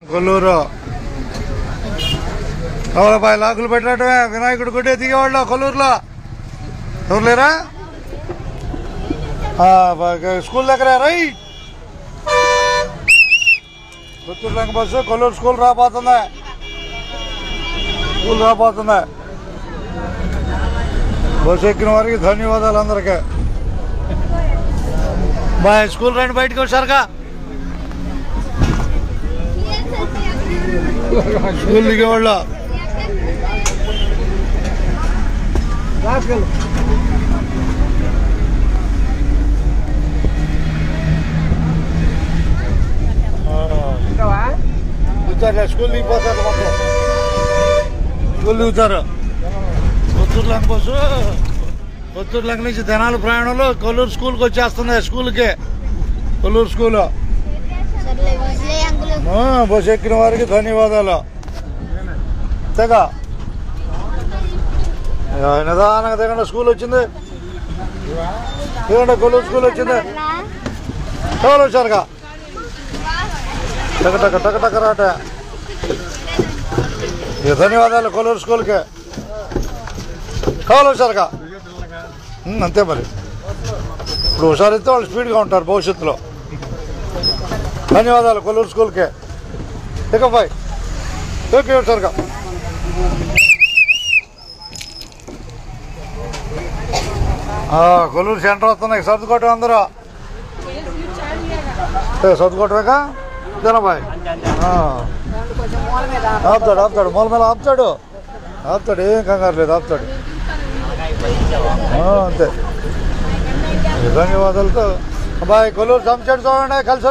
కొల్లూరు రావులపాయ లాకులు పెట్టడమే వినాయకుడు గుడ్డే దిగేవాళ్ళు కొల్లూరులో ఎవరు లేరా స్కూల్ దగ్గర రైట్ పుత్తూరు లంక బస్సు కొల్లూరు స్కూల్ రాబోతుంది బస్సు ఎక్కిన వారికి ధన్యవాదాలు అందరికీ బాయ్ స్కూల్ రండి బయటకు వచ్చారుగా స్కూల్ దిగేవాళ్ళు స్కూల్ దిగిపోతారు మొత్తం స్కూల్ దిగుతారు పుత్తూరు లంక బస్సు పుత్తూరు లంక నుంచి తెనాలి ప్రయాణంలో కొల్లూరు స్కూల్కి వచ్చేస్తుంది స్కూల్కి కొల్లూరు స్కూల్ బస్సు ఎక్కిన వారికి ధన్యవాదాలు తెగా నిదానంగా దిగండి స్కూల్ వచ్చింది దిగండి కొల్లూరు స్కూల్ వచ్చింది ఎవరు వచ్చారుగా టక టక టక రాట ధన్యవాదాలు కొల్లూరు స్కూల్కి కావాలి హుషారుగా అంతే మరి ఇప్పుడు హుషారైతే వాళ్ళు స్పీడ్గా ఉంటారు భవిష్యత్తులో ధన్యవాదాలు కొల్లూరు స్కూల్కి ఇకపై ఓకే హుషారుగా కొల్లూరు సెంటర్ వస్తున్నాయి సర్దుకోవటం అందరూ సర్దుకోవటమేగా జనబాయ్ ఆపుతాడు మూల మీద ఆపుతాడు ఏం కంగారు లేదు ఆపుతాడు అంతే ధన్యవాదాలతో అబ్బాయి కొల్లూరు జంప్సెట్ చూడండి కలిసి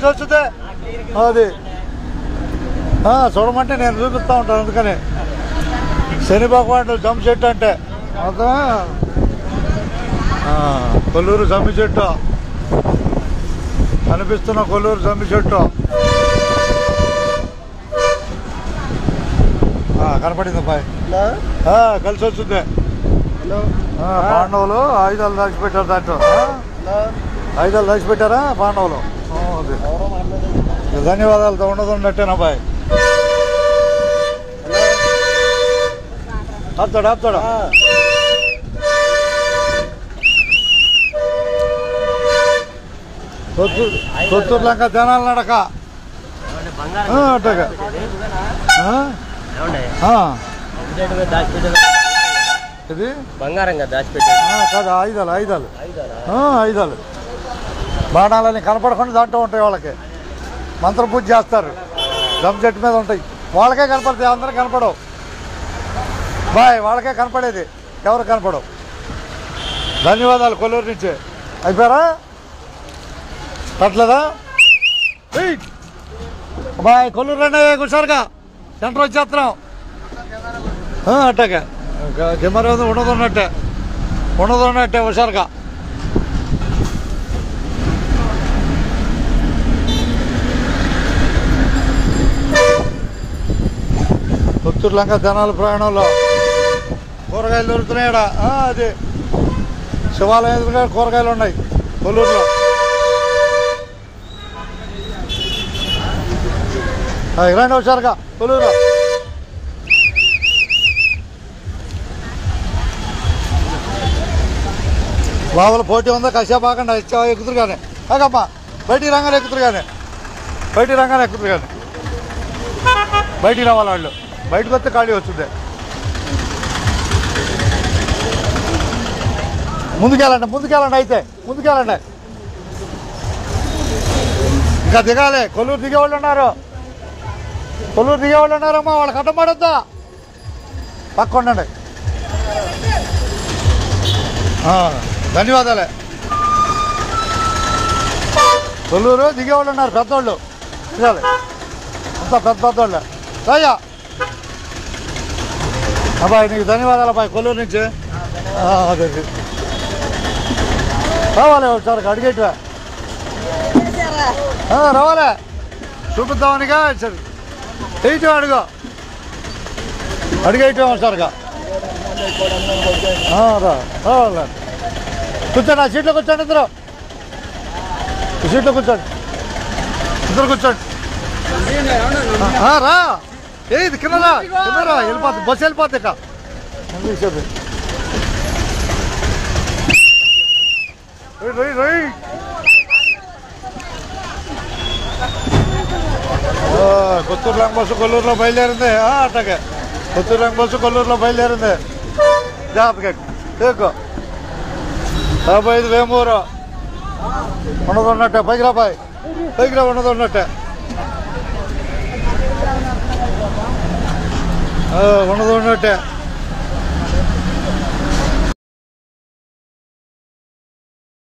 వస్తుంది అది చూడమంటే నేను చూపిస్తూ ఉంటాను అందుకని శని భగవానుడు జంప్సెట్ అంటే కొల్లూరు జమ్మి చెట్టు కనిపిస్తున్న కొల్లూరు జమ్మి చెట్టు కనపడింది అబ్బాయి కలిసి వస్తుంది పాండవులు ఆయుధాలు దాచిపెట్టారు దాంట్లో ఆయుధాలు దాచిపెట్టారా పాండవులు ధన్యవాదాలతో ఉన్నట్టేనా అబ్బాయి ఆపుతాడు పుత్తూరు లంక జనాలు నడక అట్టగా ఇది బంగారంగా దాచిపెట్టారు కదా ఆయుధాలు బాణాలని కనపడకుండా దాంట్లో ఉంటాయి వాళ్ళకి మంత్రపూజ చేస్తారు దమ్ చెట్టు మీద ఉంటాయి వాళ్ళకే కనపడతాయి అందరూ కనపడవు బాయ్ వాళ్ళకే కనపడేది ఎవరు కనపడవు ధన్యవాదాలు కొల్లూరు నుంచి అయిపోయారా పట్లేదా బాయ్ కొల్లూరు రండి హుషారుగా సెంటర్ వచ్చేస్తున్నాం అట్టాగా కెమెరా ఉండదున్నట్టే హుషారుగా పుత్తూరు లంక జనాల ప్రయాణంలో కూరగాయలు దొరుకుతున్నాయి అది శివాలయం ఎదురుగా కూరగాయలు ఉన్నాయి కొల్లూరులో రండి హుషారుగా కొల్లూరులో లోపల పోటీ ఉందా కషా బాగా ఎక్కుతురు కానీ అమ్మా బయటికి రంగానే ఎక్కుతురు కానీ బయటికి రావాలి వాళ్ళు బయటకు వస్తే ఖాళీ వస్తుంది ముందుకెళ్ళండి అయితే ఇంకా దిగాలి కొల్లూరు దిగేవాళ్ళు ఉన్నారమ్మా వాళ్ళకి అడ్డం పడొద్దా పక్క ఉండండి ధన్యవాదాలే కొల్లూరు దిగేవాళ్ళు ఉన్నారు పెద్దోళ్ళు దిగాలి అంతా పెద్దోళ్ళు రాయ్యా అబ్బాయి నీకు ధన్యవాదాలు అబ్బాయి కొల్లూరు నుంచి అదే రావాలి ఒకసారి అడిగేటివా రావాలే చూపిద్దామనిగా సరే వేయటం అడిగేయటం ఒకసారిగా రావాలి కూర్చోండి ఆ సీట్లో కూర్చోండి ఇద్దరు సీట్లో కూర్చోండి ఇద్దరు కూర్చోండి రా ఇది కిందరా వెళ్ళిపోతుంది బస్సు వెళ్ళిపోతుంది ఇక కొత్తూరు లాంగ్ బస్సు కొల్లూరులో బయలుదేరింది అట్టగే కొత్తూరు లాంగ్ బస్సు కొల్లూరులో బయలుదేరింది జాగ్రత్తగా ఎక్కువ 55 వేమూరు ఉన్నది ఉన్నట్టే పైకి రా ఉన్నది ఉన్నట్టే ఉన్నది ఉన్నట్టే